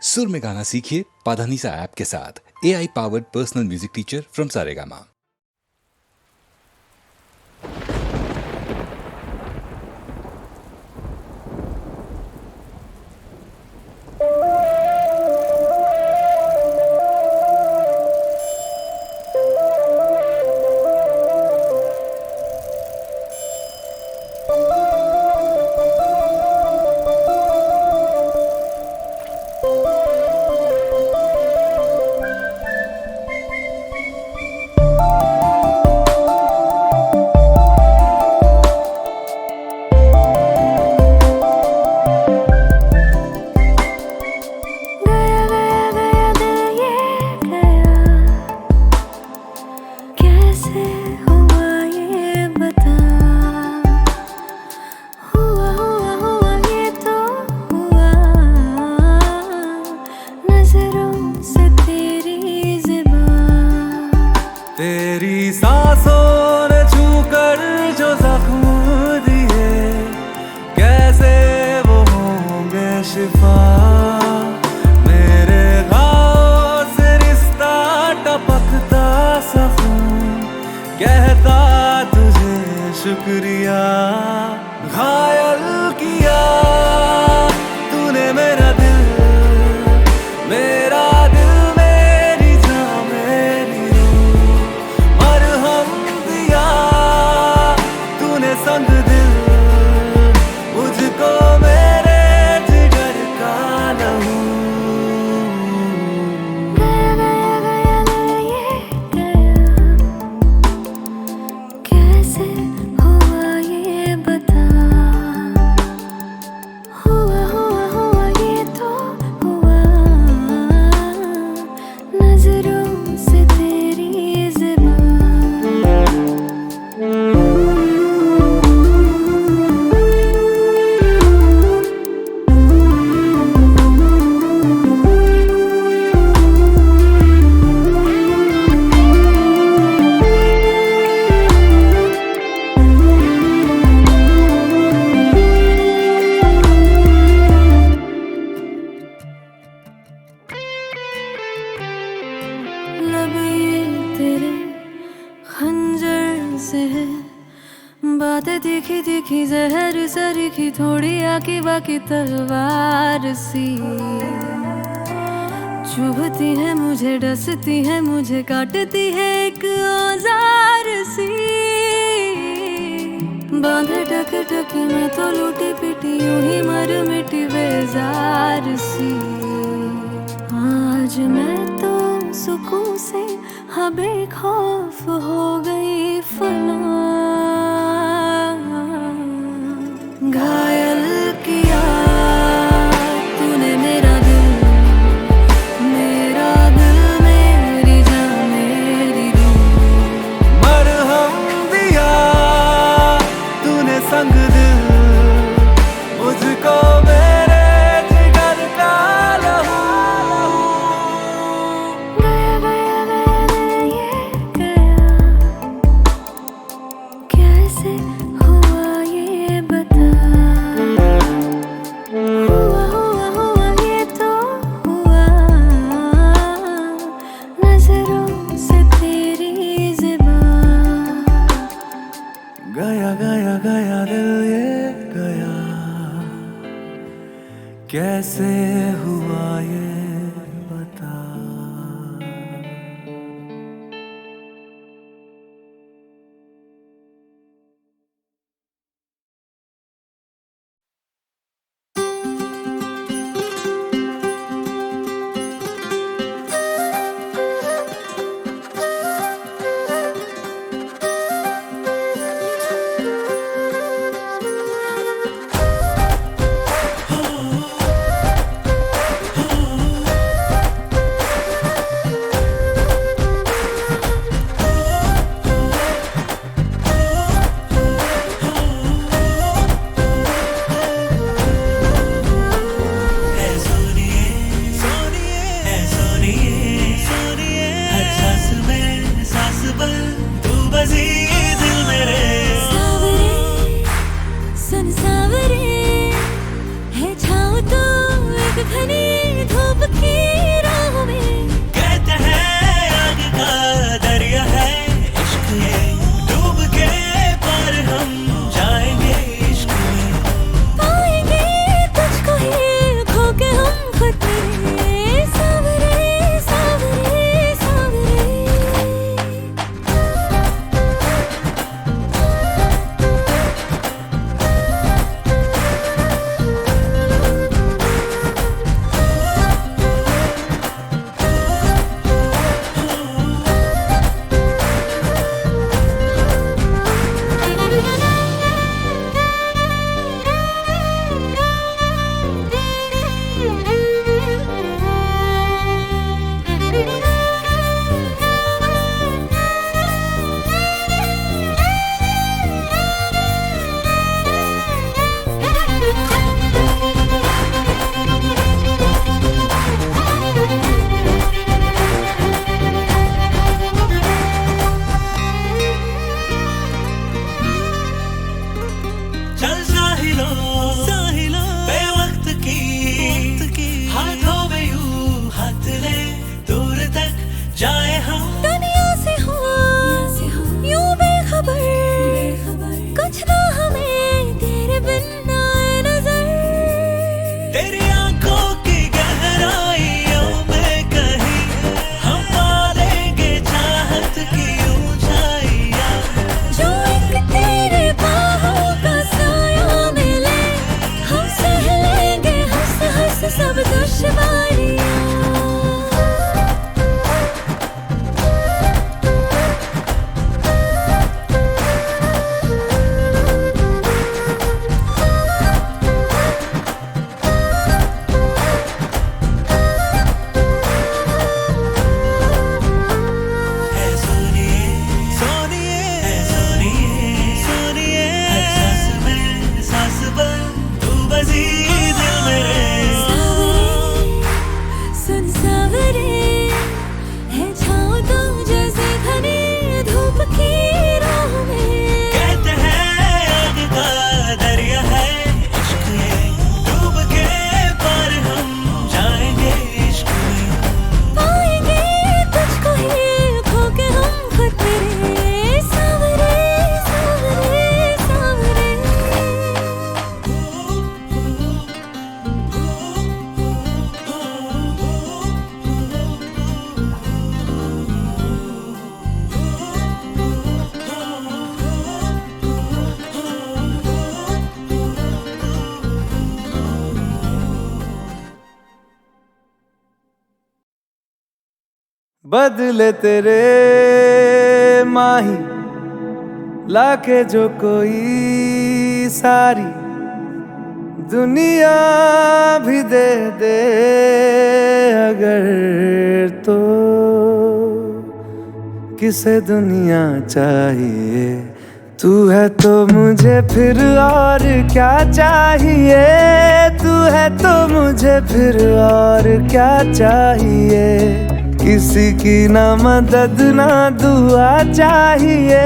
सुर में गाना सीखिए पाधानीसा ऐप के साथ। AI powered personal music teacher from Saregama. तेरी सांसों ने छूकर जो जख्म दिए, कैसे वो होंगे शिफा। मेरे घाव से रिश्ता टपकता सफूं, कहता तुझे शुक्रिया। घायल किया तूने मेरा दिल, मेरा दिल मेरी जान मेरी रूह। मरहम दिया तूने संग दिल, मुझको मेरे जिगर का लहू। कैसे हुआ ये बता, हुआ हुआ हुआ ये तो हुआ, नजरों से तेरी ज़ुबान। लब ये तेरे खंजर से है, बातें तीखी तीखी जहर सरीखी, थोड़ी आकी बाकी तलवार सी। चुभती है मुझे, डसती है मुझे, काटती है एक औजार सी। बांधे टक टकी में तो लूटी पिटी, यूं ही मर मिटी बेजार सी। आज मैं तो सुकून से हबे खौफ हो गई फना। घायल किया तूने मेरा दिल, मेरा दिल मेरी जान मेरी रूह। मरहम दिया तूने संग दिल, मुझको मेरे जिगर का लहू। गया गया गया गया ये गया, कैसे हुआ ये बता। हुआ हुआ हुआ ये तो हुआ, नजरों से तेरी ज़ुबान। गया गया गया दिल ये गया, कैसे हुआ ये बता। बदले तेरे माही लाके जो कोई सारी दुनिया भी दे दे अगर, तो किसे दुनिया चाहिए? तू है तो मुझे फिर और क्या चाहिए? तू है तो मुझे फिर और क्या चाहिए? किसी की ना मदद ना दुआ चाहिए।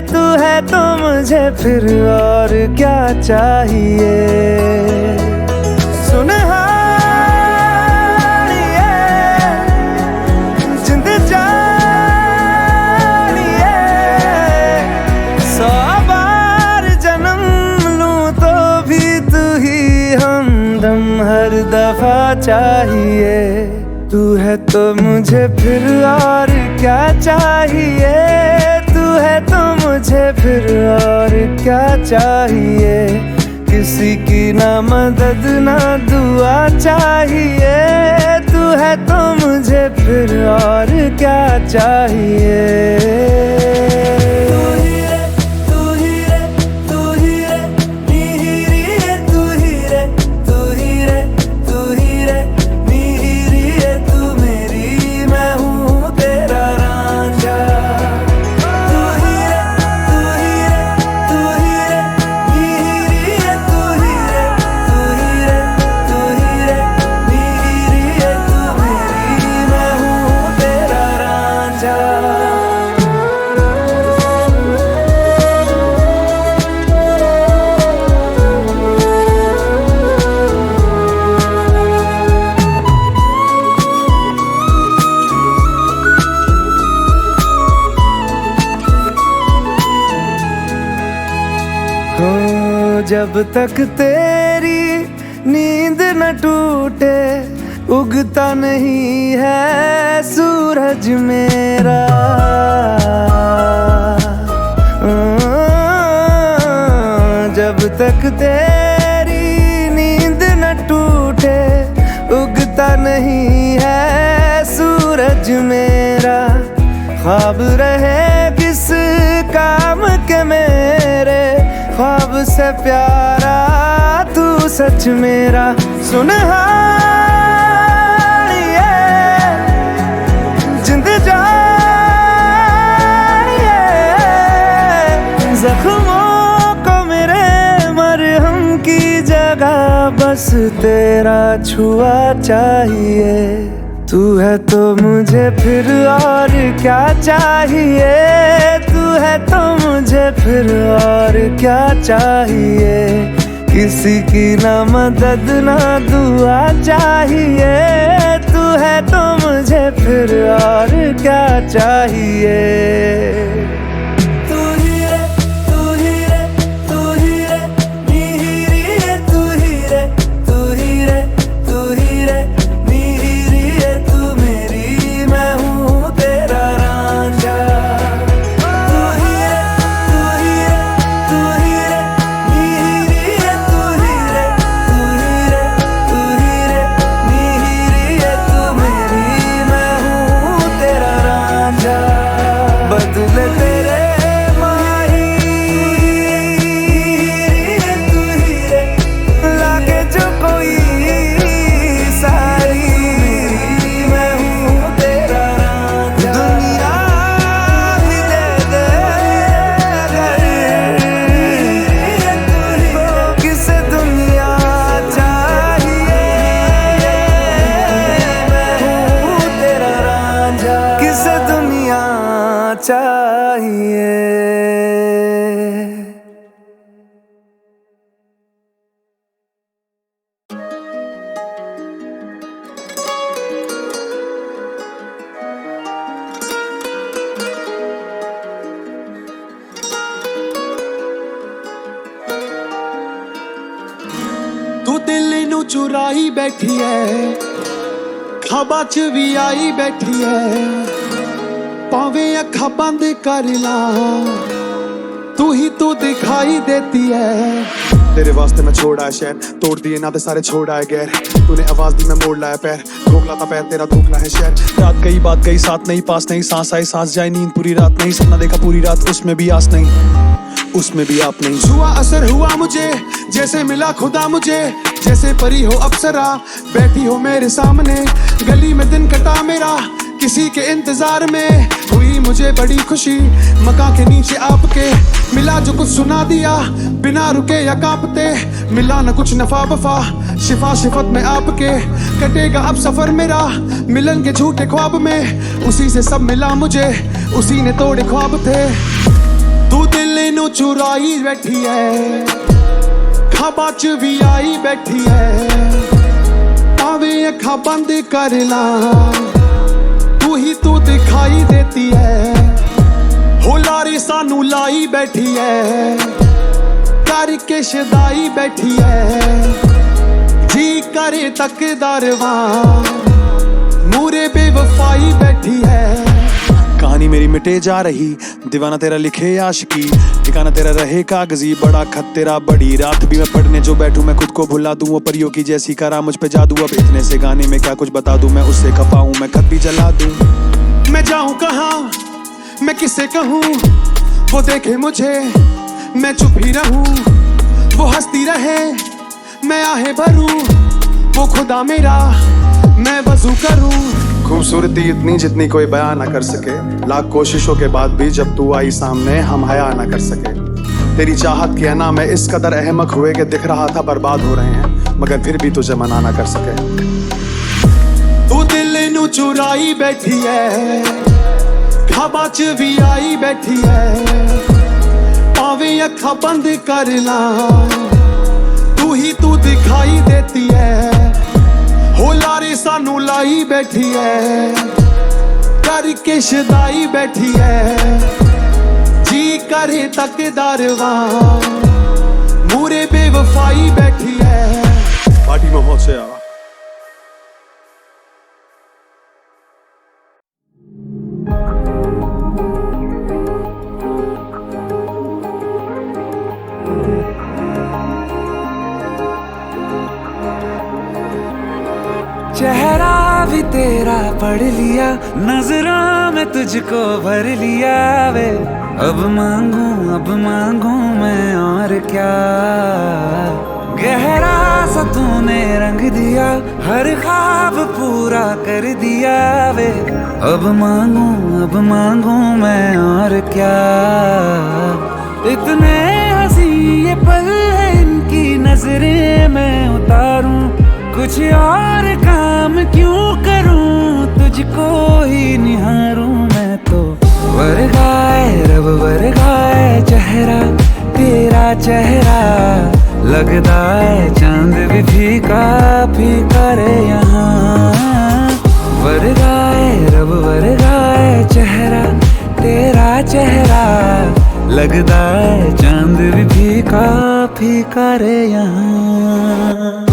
तू है तो मुझे फिर और क्या चाहिए? सुन हर दफा चाहिए। तू है तो मुझे फिर और क्या चाहिए? तू है तो मुझे फिर और क्या चाहिए? किसी की ना मदद ना दुआ चाहिए। तू है तो मुझे फिर और क्या चाहिए? जब तक तेरी नींद न टूटे उगता नहीं है सूरज मेरा। जब तक तेरी नींद न टूटे उगता नहीं है सूरज मेरा। ख्वाब रहे किस काम के मेरे, ख्वाब से प्यारा तू सच मेरा। सुन जिंद जानिए जख्मों को मेरे मरहम की जगह बस तेरा छुआ चाहिए। तू है तो मुझे फिर और क्या चाहिए? तू है तो मुझे फिर और क्या चाहिए? किसी की ना मदद ना दुआ चाहिए। तू है तो मुझे फिर और क्या चाहिए? चाहिए। तू दिल नू चुराई बैठी है, ख्वाबां च भी आई बैठी है। पावे अखा बंद कर ला तू ही तू दिखाई देती है। तेरे वास्ते मैं छोड़ा है शहर, तोड़ दिए नाते सारे छोड़ा है गैर। तूने आवाज दी मैं मोड़ लाया पैर, ठोकला था पैर तेरा धोखला है शहर। रात गई बात गई साथ नहीं पास नहीं, सांस आई सांस जाए नींद पूरी रात नहीं, सपना देखा पूरी रात उसमें भी आस नहीं, उसमें भी आप नहीं। हुआ असर हुआ मुझे जैसे मिला खुदा मुझे, जैसे परी हो अप्सरा बैठी हो मेरे सामने। गली में दिन कटा मेरा किसी के इंतजार में, हुई मुझे बड़ी खुशी मकान के नीचे आपके। मिला जो कुछ सुना दिया बिना रुके या कांपते, मिला न कुछ नफा वफा शिफा शिफत में आपके। कटेगा अब सफर मेरा मिलन के झूठे ख्वाब में, उसी से सब मिला मुझे उसी ने तोड़े ख्वाब थे। तू दिल नू चुराई बैठी है, खाबा च भी आई बैठी है, पावे अखा बंद कर ला तू ही तू दिखाई देती है। हो लारी सानू लाई बैठी है, करके शदाई बैठी है, जी करे तकदारवा मूरे बेवफाई बैठी है। कहानी मेरी मिटे जा रही, दीवाना तेरा लिखे आशिकी, ठिकाना तेरा रहे कागजी, बड़ा खत तेरा बड़ी रात भी मैं पढ़ने जो बैठूं मैं खुद को भुला दूं। वो परियों की जैसी करा मुझ पे जादू, अब इतने से गाने में क्या कुछ बता दूं, मैं उससे खपा हूं मैं खत भी जला दूं। मैं जाऊं कहाँ मैं किसे कहूँ, वो देखे मुझे मैं चुप ही रहूं, वो हंसती रहे मैं आहे भरूं, वो खुदा मेरा मैं वजू करूं। खूबसूरती इतनी जितनी कोई बयां ना कर सके, लाख कोशिशों के बाद भी जब तू आई सामने हम हया ना कर सके। तेरी चाहत के ना मैं इस कदर अहमक हुए कि दिख रहा था बर्बाद हो रहे हैं, मगर फिर भी तुझे मना ना कर सके। तू दिल नू चुराई बैठी है, खाबा च भी आई बैठी है, पावे अखा बंद कर ला तू ही तू दिखाई देती है। हो लारे सानू लाई बैठी है, करके शदाई बैठी है, जी करे तकदारवा मूरे बेवफाई बैठी है। पार्टी में बहुत से आ चेहरा भी तेरा पढ़ लिया, नजरों में तुझको भर लिया वे। अब मांगू मैं और क्या, गहरा सा तूने रंग दिया, हर ख्वाब पूरा कर दिया वे। अब मांगू मैं और क्या, इतने हंसी ये पल है इनकी नजरें मैं उतारूं, कुछ और काम क्यों करूं, तुझको ही निहारूं मैं तो। वर्गाए रब वर्गाए चेहरा तेरा चेहरा, लगता है चांद भी फीका फीका रे यहाँ। वर्गाए रब वर्गाए चेहरा तेरा चेहरा, लगता है चांद भी फीका फीका रे यहाँ।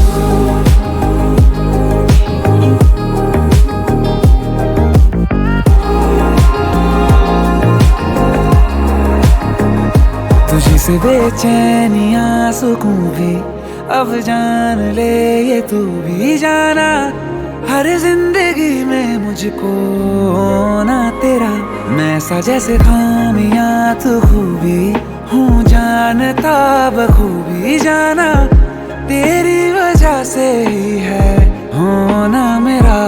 तुझी से बेचैनियां सुकून भी अब जान ले ये तू भी जाना, हर जिंदगी में मुझको ना तेरा मैं सा जैसे खामियां तू खूबी हूँ जानता बखूबी जाना, तेरी वजह से ही है होना मेरा।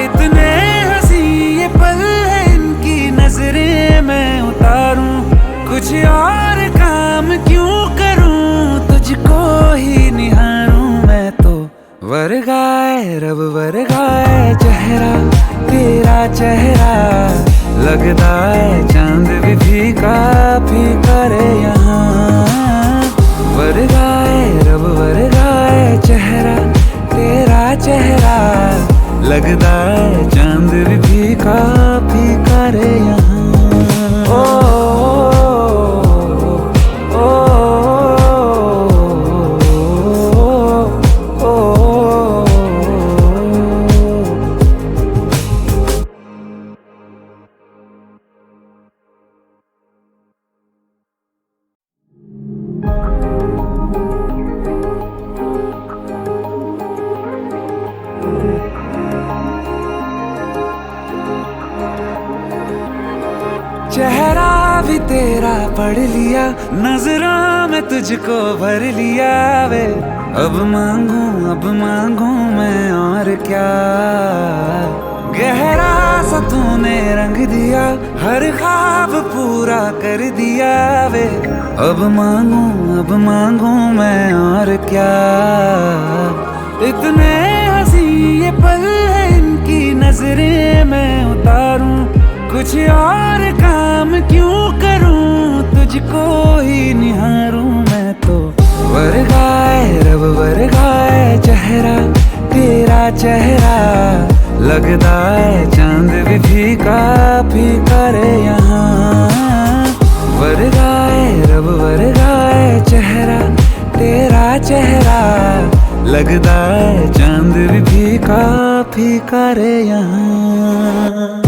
इतने हंसी ये पल है इनकी नजरें मैं उतारूं, कुछ और काम क्यों करूं, तुझको ही निहारूं मैं तो। वर्गाए रब वर्गाए चेहरा तेरा चेहरा, लगता है चांद भी फीका फीका रे यहाँ। वर्गाए रब वर्गाए चेहरा तेरा चेहरा, लगता है चांद भी फीका फीका रे यहाँ। चेहरा भी तेरा पढ़ लिया, नजरों में तुझको भर लिया वे। अब मांगू मैं और क्या, गहरा सा तूने रंग दिया, हर ख्वाब पूरा कर दिया वे। अब मांगू मैं और क्या, इतने हंसी ये पल है इनकी नजरें मैं उतारूं, कुछ और काम क्यों करूं, तुझको ही निहारूं मैं तो। वर्गाए रब वर्गाए चेहरा तेरा चेहरा, लगता है चांद भी फीका फीका रे यहाँ। वर्गाए रब वर्गाए चेहरा तेरा चेहरा, लगता है चांद भी फीका फीका रे यहाँ।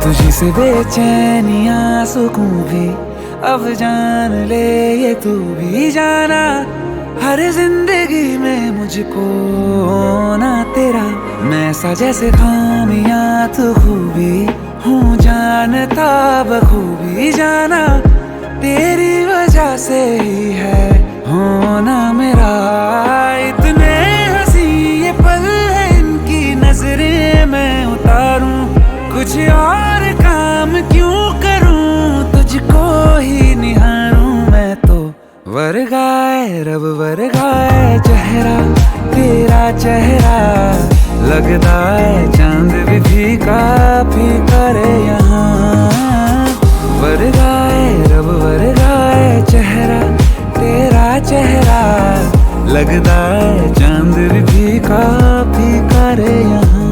तुझी से बेचैनियां सुकून भी अब जान ले ये तू भी जाना, हर जिंदगी में मुझको ना तेरा मैं सा जैसे खामियां तू खूबी हूँ जानता बखूबी जाना, तेरी वजह से ही है होना मेरा। इतने हंसी ये पल है इनकी नजरें मैं उतारूं, कुछ और काम क्यों करूं, तुझको ही निहारूं मैं तो। वर्गाए रब वर्गाए चेहरा तेरा चेहरा, लगता है चांद भी फीका फीका रे यहाँ। वर्गाए रब वर्गाए चेहरा तेरा चेहरा, लगता है चांद भी फीका फीका रे यहाँ।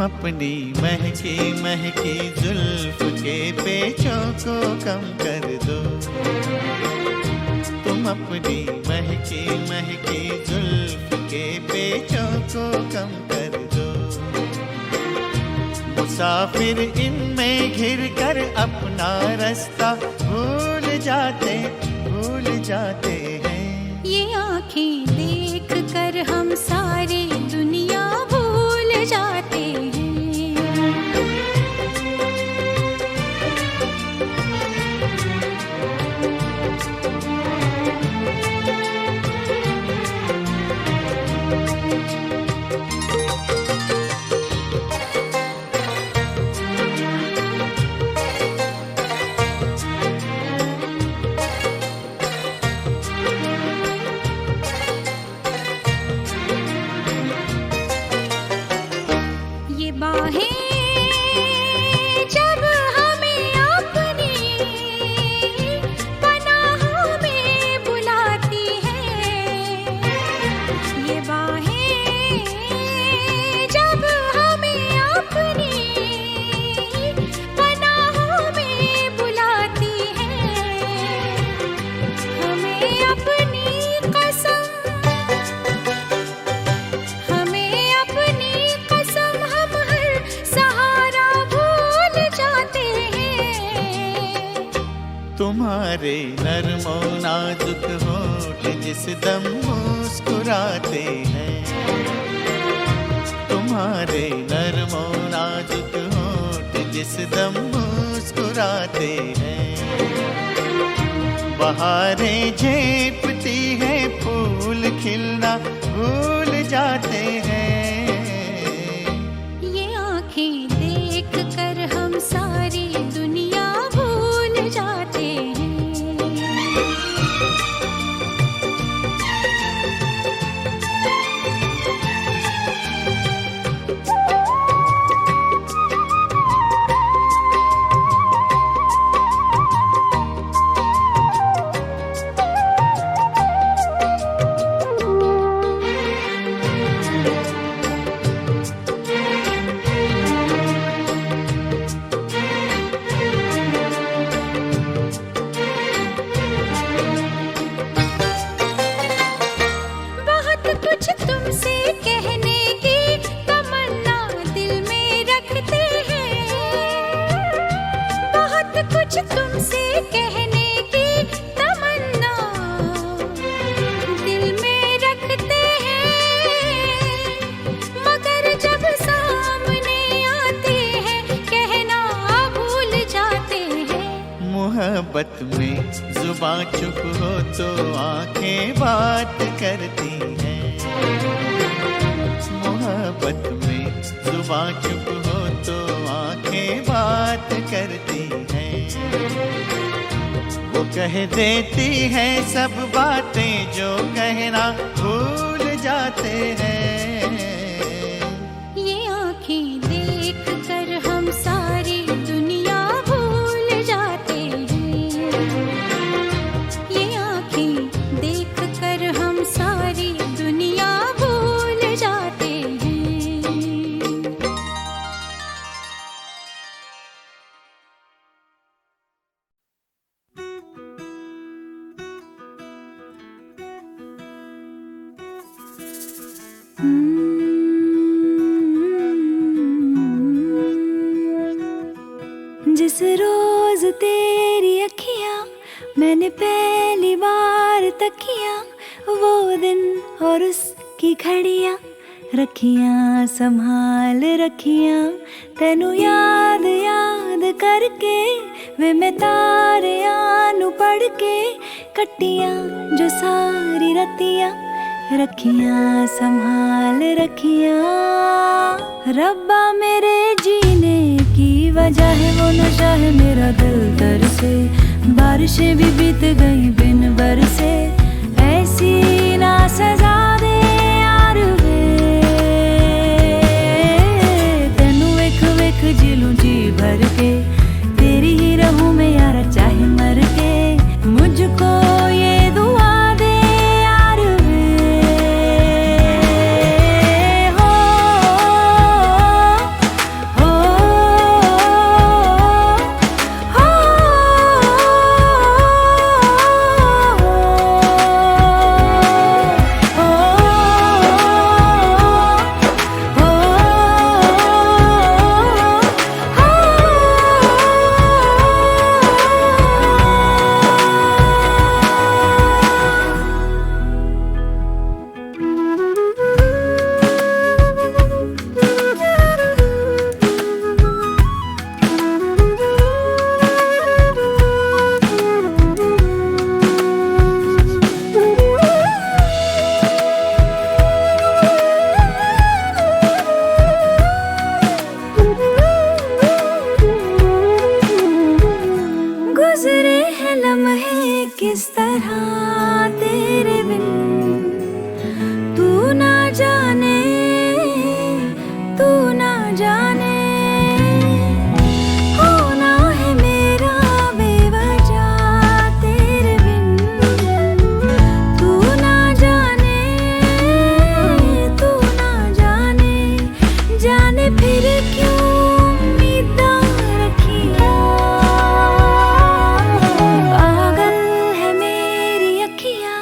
अपनी महकी महकी जुल्फ के पेचों को कम कर दो, तुम अपनी महकी महकी जुल्फ के पेचों को कम कर दो। मुसाफिर इनमें घिर कर अपना रास्ता भूल जाते हैं। ये आँखें देख कर हम सारी दुनिया भूल जाते हैं। तुम्हारे नरमो नाजुक होठ जिस दम मुस्कुराते हैं, तुम्हारे नरमो नाजुक होठ जिस दम मुस्कुराते हैं। बहारें झेपती है फूल खिलना भूल जाते हैं। ये आँखें देख कर हम सारी दुनिया भूल जाते हैं। तुमसे कहने की तमन्ना दिल में रखते हैं, मगर जब सामने आते हैं कहना भूल जाते हैं। मोहब्बत में जुबां चुप हो तो आंखें बात करती हैं, मोहब्बत में जुबां चुप हो तो आंखें बात करती हैं। वो कह देती है सब बातें जो कहना भूल जाते हैं। ये आँखें देख कर हम सारी दुनिया भूल जाते हैं। ये आँखें देख कर हम सारी दुनिया भूल जाते हैं। जिस रोज तेरी अखियां मैंने पहली बार तकिया, वो दिन और उसकी घड़ियां रखियां संभाल रखियां, तेनू याद याद करके वे मैं तारे आनू पढ़ के कट्टियां जो सारी रतियां रखियां संभाल रखियां। रब्बा मेरे जीने की वजह है वो नशा है मेरा दिल दर से, बारिशें भी बीत गई बिन बरसे, ऐसी ना सजा दे यार वे, तेनू वेख वेख जिलूं जी भर के, तेरी ही रहूं मैं यारा चाहे मर के, मुझको ये दुआ दे यार वे। हो हो हो गुजरे हैं लम्हे किस तरह तेरे बिन, तू ना जाने तू ना जाने, होना है मेरा बेवजह तेरे बिन, तू ना जाने तू ना जाने, जाने फिर क्यों उम्मीदां रखियां। पागल है मेरी अखियां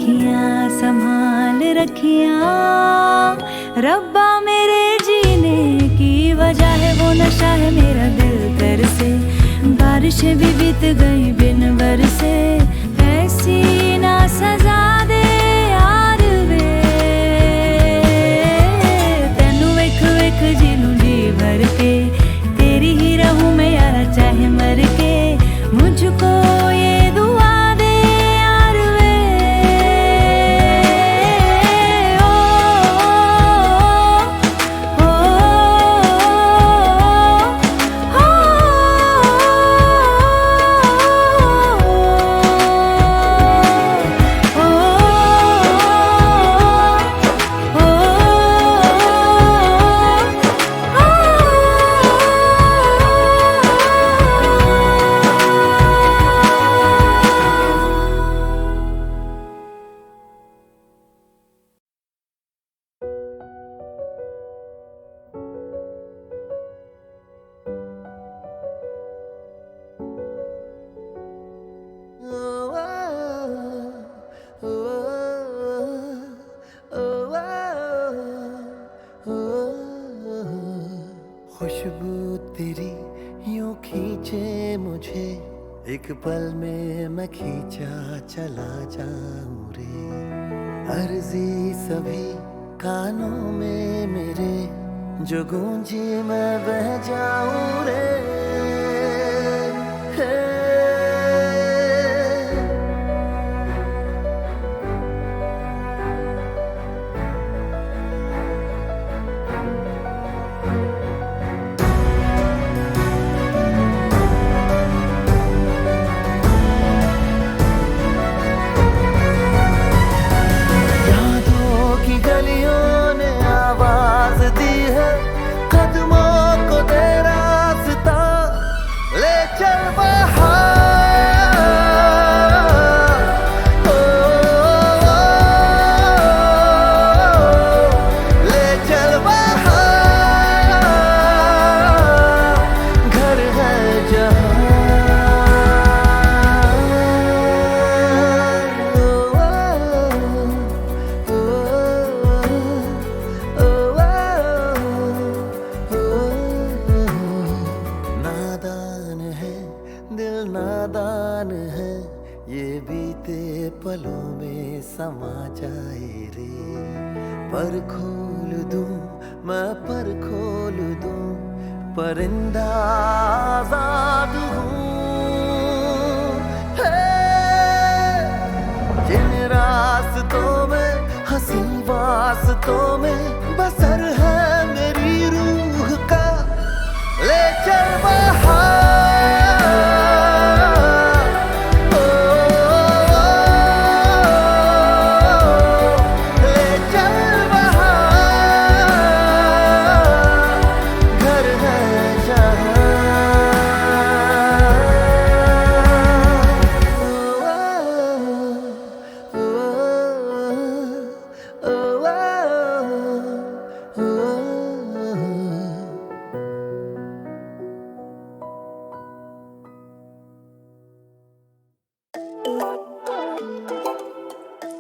अखियां संभाल रखियां, रब्बा मेरे जीने की वजह है वो नशा है मेरा दिल कर से। बारिशें भी बीत गई बिन बरसे, ऐसी ना सजा दे यार वे, तेनू वेख वेख जी लूं जी भर के, तेरी ही रहूं मैं यार चाहे मर के, मुझको ये दुआ दे यार वे। ओ, ओ, ओ, ओ, खुशबू तेरी यूं खींचे मुझे, एक पल में मैं खींचा चला जाऊं रे। अर्जी सभी कानों में मेरे, जो गूंजी मैं बह जाऊं रे। नादान है ये बीते पलों में समा जाए रे। पर खोल दूं मैं पर खोल दूं, परिंदा आजाद हूँ। जिन रास्तों में हंसी वास्तों में बसर है मेरी रूह का, ले चल बाहर।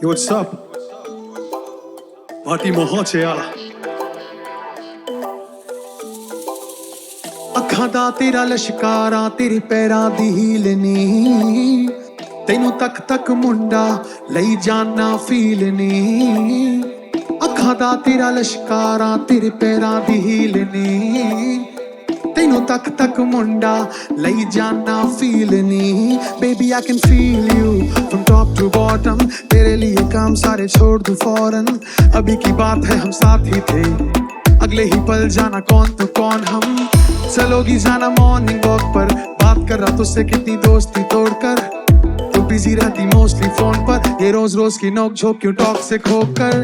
Yo, what's up? Party moho cheyala. ਅੱਖਾਂ ਦਾ ਤੇਰਾ ਲਸ਼ਕਾਰਾਂ ਤੇਰੇ ਪੈਰਾਂ ਦੀ ਹੀਲ ਨੀ, ਤੈਨੂੰ ਤੱਕ ਤੱਕ ਮੁੰਡਾ ਲਈ ਜਾਨਾ ਫੀਲ ਨੀ। ਅੱਖਾਂ ਦਾ ਤੇਰਾ ਲਸ਼ਕਾਰਾਂ ਤੇਰੇ ਪੈਰਾਂ ਦੀ ਹੀਲ ਨੀ, ਤੈਨੂੰ ਤੱਕ ਤੱਕ ਮੁੰਡਾ ਲਈ ਜਾਨਾ ਫੀਲ ਨੀ। Baby I can feel you from top to bottom, तेरे लिए काम सारे छोड़ दूं फौरन। अभी की बात है हम साथ ही थे, अगले ही पल जाना कौन तो कौन हम। चलोगी जाना मॉर्निंग वॉक पर, बात कर रहा तुझसे कितनी दोस्ती तोड़कर। तू बिजी रहती मोस्टली फोन पर, ये रोज रोज की नोक झोंक क्यों टॉक्सिक होकर।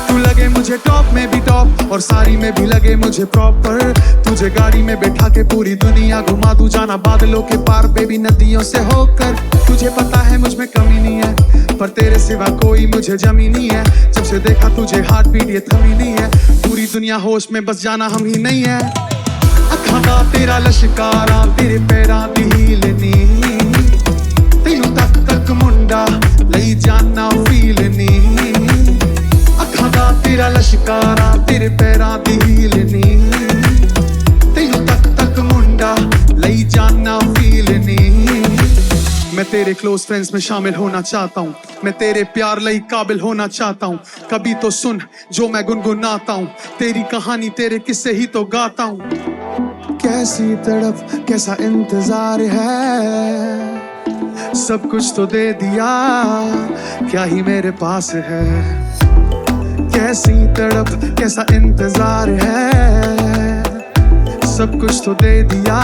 तू लगे मुझे टॉप में भी टॉप और सारी में भी लगे मुझे प्रॉपर। तुझे गाड़ी में बैठा के पूरी दुनिया घुमा दूं, जाना बादलों के पार बेबी नदियों से होकर। तुझे पता है मुझ में कमी नहीं है, पर तेरे सिवा कोई मुझे जमी नहीं है। जब से देखा तुझे हार्ट बीट ये थमी नहीं है, पूरी दुनिया होश में बस जाना हम ही नहीं है। ਅੱਖਾਂ ਦਾ ਤੇਰਾ ਲਸ਼ਕਾਰਾਂ ਤੇਰੇ ਪੈਰਾਂ ਦੀ ਹੀਲ ਨੀ, ਤੈਨੂੰ ਤੱਕ ਤੱਕ ਮੁੰਡਾ ਲਈ ਜਾਨਾ ਫੀਲ ਨੀ। तेरा लश्कारा तेरे पैरां दी हील नी तेनू तक तक मुंडा लई जाना फील नी मैं तेरे क्लोज फ्रेंड्स में शामिल होना चाहता हूँ मैं तेरे प्यार लई काबिल होना चाहता हूँ कभी तो सुन जो मैं गुनगुनाता हूँ तेरी कहानी तेरे किस्से ही तो गाता हूँ कैसी तड़प कैसा इंतजार है सब कुछ तो दे दिया क्या ही मेरे पास है कैसी तड़प कैसा इंतजार है सब कुछ तो दे दिया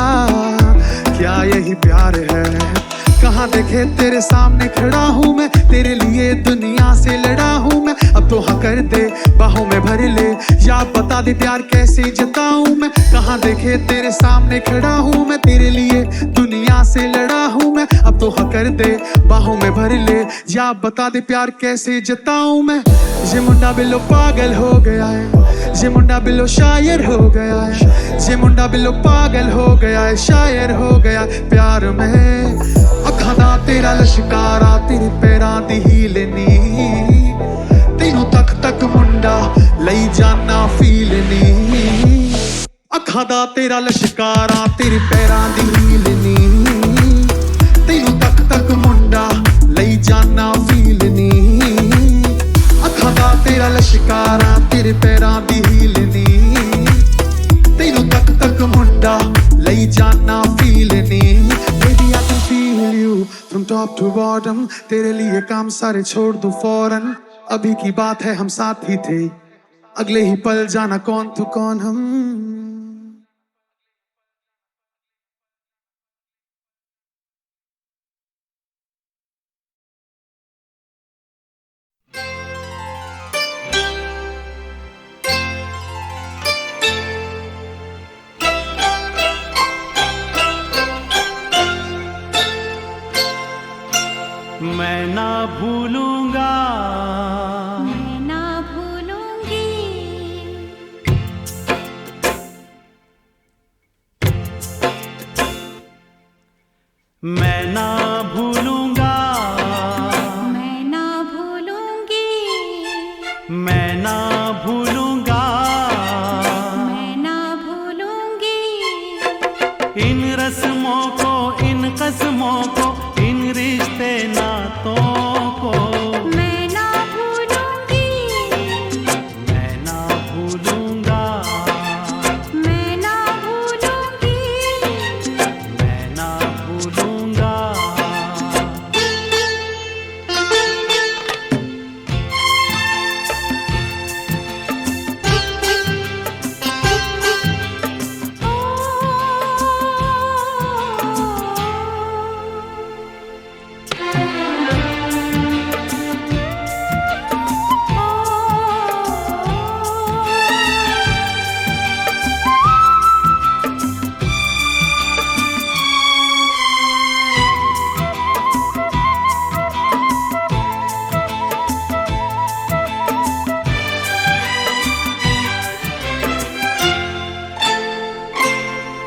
क्या यही प्यार है कहाँ देखे तेरे सामने खड़ा हूँ मैं तेरे लिए दुनिया से लड़ा हूँ मैं अब तो हाँ कर दे बाहों में भर ले या बता दे प्यार कैसे जताऊँ मैं कहाँ देखे तेरे सामने खड़ा हूँ मैं तेरे लिए दुनिया से लड़ा हूँ मैं अब तो हाँ कर दे बाहों में भर ले या बता दे प्यार कैसे जताऊँ मैं ये मुंडा बिल्लो पागल हो गया है ये मुंडा बिल्लो शायर हो गया है ये मुंडा बिल्लो पागल हो गया है शायर हो गया प्यार में अखा दा तेरा लश्कारा तेरे पैरां दी हील नी तेनू तक तक मुंडा लई जाना फील नी अखा दा तेरा लश्कारा तेरे पैरां दी हील नी तेनू तक तक मुंडा लई जाना फील नी अखा दा तेरा लश्कारा तेरे पैरां दी हील नी तेनू तक तक मुंडा लई जाना feel knee Baby I can feel you from top to bottom तेरे लिए काम सारे छोड़ दूं फौरन अभी की बात है हम साथ ही थे अगले ही पल जाना कौन तू कौन हम मैं ना भूलूंगा मैं ना भूलूंगी मैं ना भूलूंगा मैं ना भूलूंगी मैं ना भूलूंगा मैं ना भूलूंगी इन रस्मों को इन कस्मों को इन रिश्ते नातों को मैं ना भूलूंगी मैं ना भूलूंगा मैं ना भूलूंगी मैं ना भूलूंगा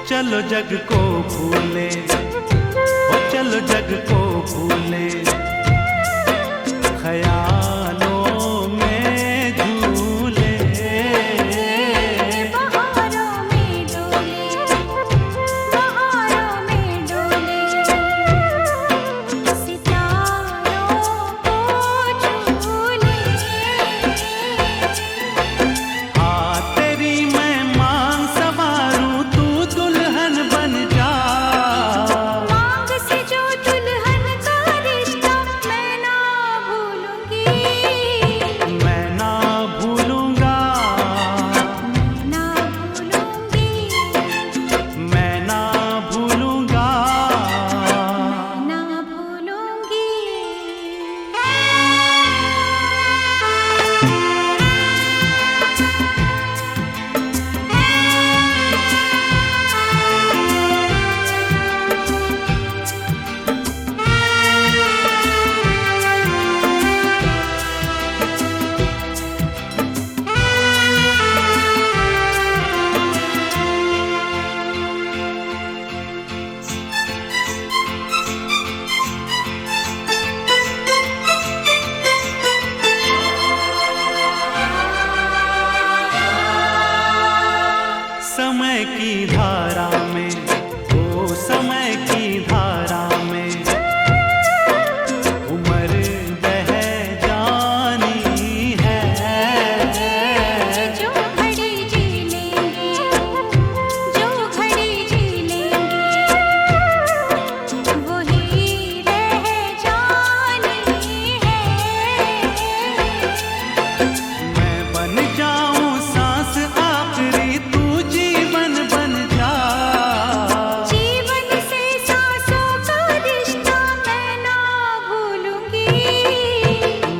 चलो जग को भूले ओ चलो जग को भूले ख्यालों में झूले बहारों में डोले बहारों में डोले सितारों को झूले आ तेरी मैं मान सवारूं तू दुल्हन बन जा मांग से जो दुल्हन का रिश्ता मैं ना भूलूंगी समय की धारा में, ओ समय की धारा में उम्र बह जानी है। जो घड़ी जी लेंगे, जो घड़ी जी लेंगे, वही रह जानी है। मैं बन जाऊं सांस आखिरी, तू जीवन बन जा। जीवन से सांसों का रिश्ता मैं ना भूलूंगी,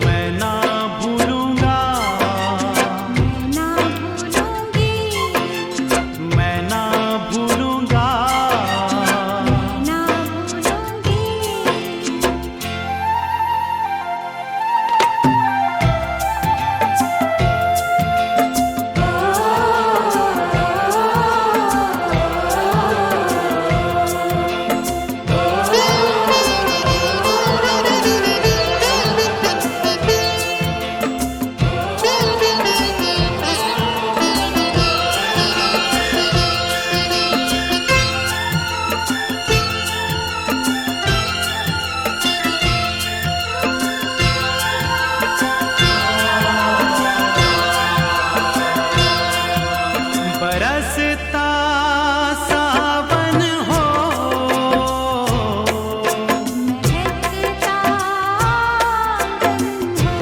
मैं ना भूलूंगा, मैं ना भूलूंगी, मैं ना भूलूंगा। ना भूलूंगी। बरसता सावन हो, महकता आंगन हो,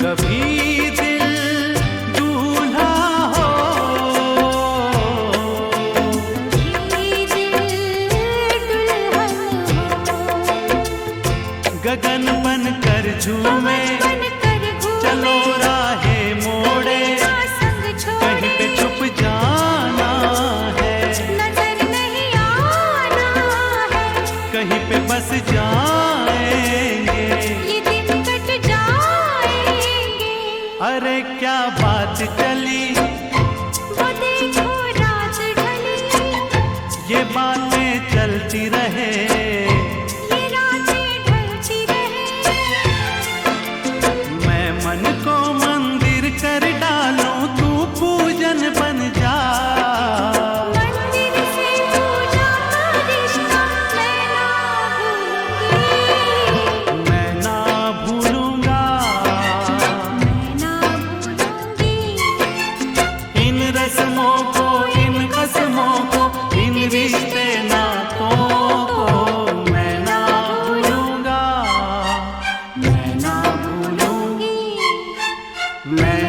कभी दिल दूल्हा हो, कभी दिल दुल्हन हो। गगन बन कर झूमे, बनकर घूमे, चलो राहे मोड़े, ना संग छोड़े, कहीं पे छुप जाना है, नजर नहीं आना है। कहीं पे बस जाएंगे। ये दिन कट जाएंगे, अरे क्या बात चली, वो देखो रात ढली, ये बातें चलती रहे। ये रातें ढलती रहे। मैं मन को मंदिर कर डालूं, तू पूजन बन जा। मंदिर से पूजा का रिश्ता मैं ना भूलूंगी, मैं ना भूलूंगा, मैं ना भूलूंगी। इन रस्मों को, इन कसमों को, इन रिश्ते नातों को मैं ना भूलूंगा, मैं ना भूलूंगी, मैं